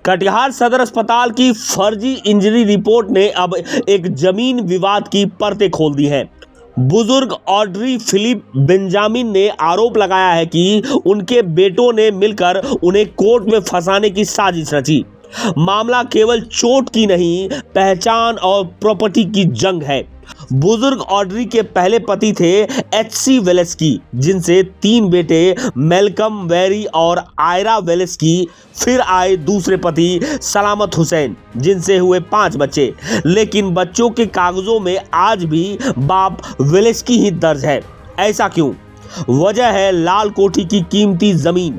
कटिहार सदर अस्पताल की फर्जी इंजरी रिपोर्ट ने अब एक जमीन विवाद की परतें खोल दी हैं। बुजुर्ग ऑड्री फिलिप बेंजामिन ने आरोप लगाया है कि उनके बेटों ने मिलकर उन्हें कोर्ट में फंसाने की साजिश रची। मामला केवल चोट की नहीं, पहचान और प्रॉपर्टी की जंग है। बुजुर्ग ऑड्री के पहले पति थे एचसी वेलेस्की, जिनसे 3 बेटे मेलकम, वेरी और आयरा वेलेस्की। फिर आए दूसरे पति सलामत हुसैन, जिनसे हुए 5 बच्चे। लेकिन बच्चों के कागजों में आज भी बाप वेलेस्की ही दर्ज है। ऐसा क्यों? वजह है लाल कोठी की कीमती जमीन।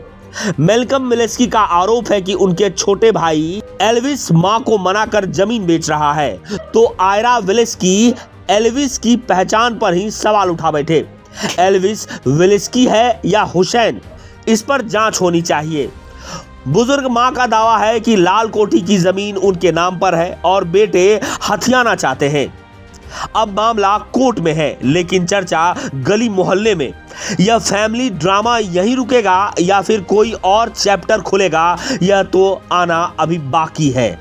मेलकम वेलेस्की का आरोप है कि उनके छोटे भाई एल्विस मां को मनाकर जमीन बेच रहा है, तो आयरा वेलेस्की एल्विस की पहचान पर ही सवाल उठा बैठे। एल्विस वेलेस्की है या हुसैन, इस पर जांच होनी चाहिए। बुजुर्ग मां का दावा है कि लाल कोठी की जमीन उनके नाम पर है और बेटे हथियाना चाहते हैं। अब मामला कोर्ट में है, लेकिन चर्चा गली मोहल्ले में। यह फैमिली ड्रामा यहीं रुकेगा या फिर कोई और चैप्टर खुलेगा, यह तो आना अभी बाकी है।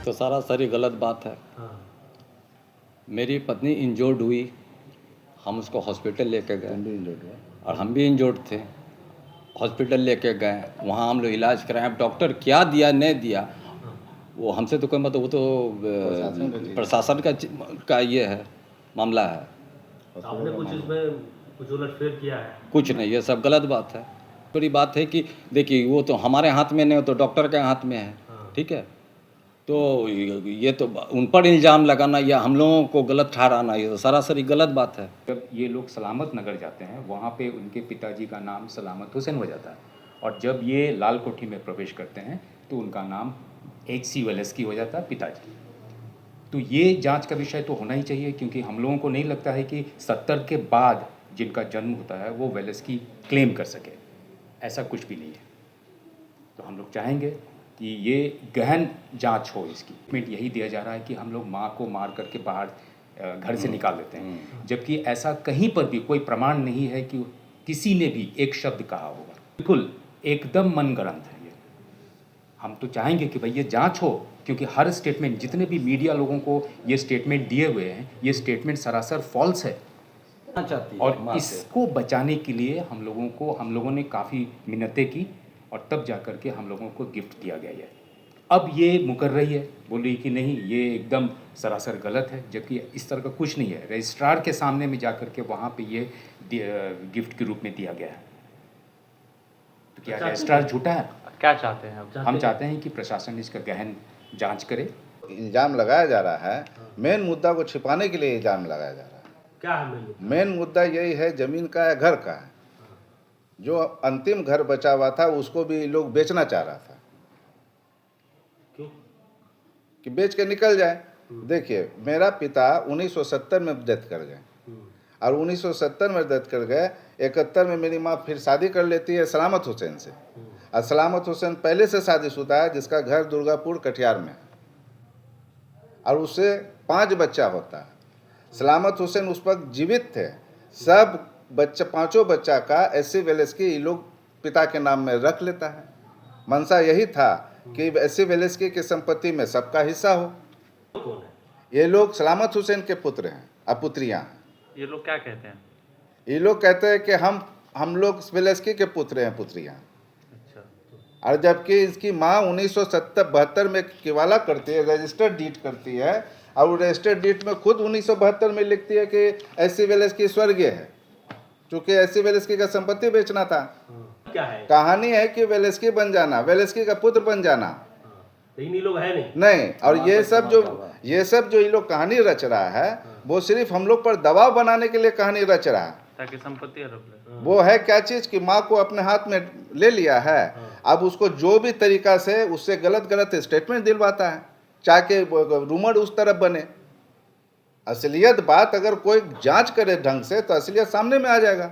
तो सारी गलत बात है। मेरी पत्नी इंजर्ड हुई, हम उसको हॉस्पिटल लेके गए और हम भी इंजर्ड थे। हॉस्पिटल लेके गए, वहाँ हम लोग इलाज कराए। अब डॉक्टर क्या दिया नहीं दिया वो हमसे तो कोई मतलब, वो तो प्रशासन का ये है, मामला है। आपने कुछ इसमें कुछ उलटफेर किया है? कुछ नहीं, ये सब गलत बात है। बड़ी बात है कि देखिए, वो तो हमारे हाथ में नहीं, हो तो डॉक्टर के हाथ में है। ठीक है, तो ये तो उन पर इल्ज़ाम लगाना या हम लोगों को गलत ठहराना, ये तो सरासरी गलत बात है। जब ये लोग सलामत नगर जाते हैं, वहाँ पे उनके पिताजी का नाम सलामत हुसैन हो जाता है, और जब ये लाल कोठी में प्रवेश करते हैं तो उनका नाम एचसी वेलेस्की हो जाता है, पिताजी। तो ये जांच का विषय तो होना ही चाहिए, क्योंकि हम लोगों को नहीं लगता है कि 70 के बाद जिनका जन्म होता है वो वेलेस्की क्लेम कर सके। ऐसा कुछ भी नहीं है। तो हम लोग चाहेंगे कि ये गहन जांच हो इसकी। यही दिया जा रहा है कि हम लोग माँ को मार करके बाहर घर से निकाल देते हैं, जबकि ऐसा कहीं पर भी कोई प्रमाण नहीं है कि किसी ने भी एक शब्द कहा होगा। बिल्कुल एकदम मनगढ़ंत है ये। हम तो चाहेंगे कि भाई ये जांच हो, क्योंकि हर स्टेटमेंट, जितने भी मीडिया लोगों को ये स्टेटमेंट दिए हुए हैं, ये स्टेटमेंट सरासर फॉल्स है। और इसको बचाने के लिए हम लोगों ने काफ़ी मिन्नतें की, और तब जा कर के हम लोगों को गिफ्ट दिया गया है। अब ये मुकर रही है, बोल रही कि नहीं ये एकदम सरासर गलत है, जबकि इस तरह का कुछ नहीं है। रजिस्ट्रार के सामने में जा कर के वहाँ पे ये गिफ्ट के रूप में दिया गया है। तो क्या रजिस्ट्रार झूठा है? क्या चाहते हैं आप? हम चाहते हैं कि प्रशासन इसका गहन जांच करे। इल्ज़ाम लगाया जा रहा है, मेन मुद्दा को छिपाने के लिए इल्ज़ाम लगाया जा रहा है। क्या है मेन मुद्दा यही है, ज़मीन का है, घर का है। जो अंतिम घर बचा हुआ था उसको भी लोग बेचना चाह रहा था। क्यों? कि बेच के निकल जाए। देखिए, मेरा पिता 1970 में डेथ कर गए, और 1970 में डेथ कर गए, 71 में मेरी माँ फिर शादी कर लेती है सलामत हुसैन से। और सलामत हुसैन पहले से शादीशुदा है, जिसका घर दुर्गापुर कटिहार में है, और उससे 5 बच्चा होता है। सलामत हुसैन उस वक्त जीवित थे। सब बच्चा, 5 बच्चा का एचसी वेलेस्की ये लोग पिता के नाम में रख लेता है। मंशा यही था कि एचसी वेलेस्की की संपत्ति में सबका हिस्सा हो। कौन है? ये लोग सलामत हुसैन के पुत्र हैं और पुत्रियां हैं। ये लोग क्या कहते हैं? ये लोग कहते हैं कि हम लोग वेलेस्की के पुत्र हैं, पुत्रियां। अच्छा। और जबकि इसकी माँ 1972 में किवाला करती है, रजिस्टर्ड डीड करती है, और रजिस्टर्ड डीड में खुद 1972 में लिखती है कि एचसी वेलेस्की स्वर्गीय है, क्योंकि एचसी वेलेस्की का संपत्ति बेचना था। क्या है? कहानी है कि वेलेस्की बन जाना, वेलेस्की का पुत्र बन जाना। लेकिन ये लोग है नहीं। और ये सब जो ये लोग कहानी रच रहा है, वो सिर्फ हम लोग पर दबाव बनाने के लिए कहानी रच रहा है, ताकि संपत्ति वो है क्या चीज कि माँ को अपने हाथ में ले लिया है। अब उसको जो भी तरीका से उससे गलत स्टेटमेंट दिलवाता है, चाहे रूमर उस तरफ बने। असलियत बात अगर कोई जांच करे ढंग से तो असलियत सामने में आ जाएगा।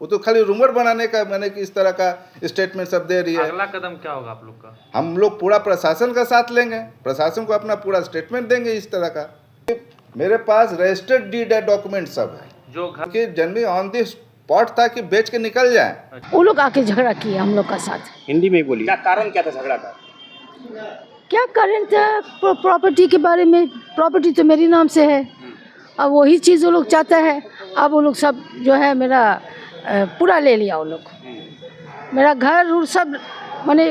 वो तो खाली रूमर बनाने का, मैंने कि इस तरह का स्टेटमेंट सब दे रही है। अगला कदम क्या होगा आप लोग का? हम लोग पूरा प्रशासन का साथ लेंगे, प्रशासन को अपना पूरा स्टेटमेंट देंगे इस तरह का। मेरे पास रजिस्टर्ड डीड है, डॉक्यूमेंट सब है, जो घर की जन्मी ऑन दी स्पॉट था कि बेच के निकल जाए। वो लोग आके झगड़ा किया हम लोग का साथ। हिंदी में बोलिए। क्या कारण क्या था झगड़ा का? क्या करेंट प्रॉपर्टी के बारे में, प्रॉपर्टी तो मेरे नाम से है, अब वही चीज़ वो लोग चाहते हैं। अब वो लोग सब जो है मेरा पूरा ले लिया वो लोग, मेरा घर उर सब माने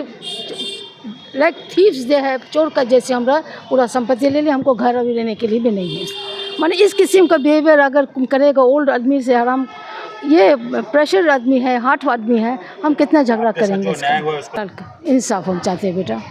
लाइक थीव्स दे है, चोर का जैसे हमारा पूरा संपत्ति ले लिया। हमको घर अभी लेने के लिए भी नहीं है। माने इस किस्म का बिहेवियर अगर करेगा ओल्ड आदमी से, हराम ये प्रेशर आदमी है, हार्ट आदमी है, हम कितना झगड़ा करेंगे इसका। इंसाफ हम चाहते हैं बेटा।